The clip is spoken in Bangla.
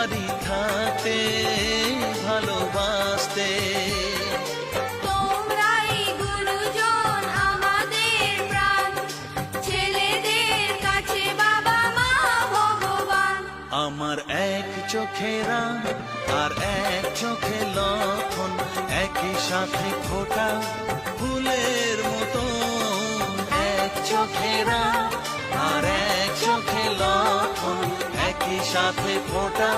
পারি থাকতে ভালোবাসতে। তোমরাই গুরুজন আমাদের প্রাণ, ছেলেদের কাছে বাবা মা ভগবান। আমার এক চোখে রাম আর এক চোখে লক্ষণ, একই সাথে ফোটা ফুলের মতো। এক চোখে রাম আর এক চোখে লক্ষণ, একই সাথে ফোটা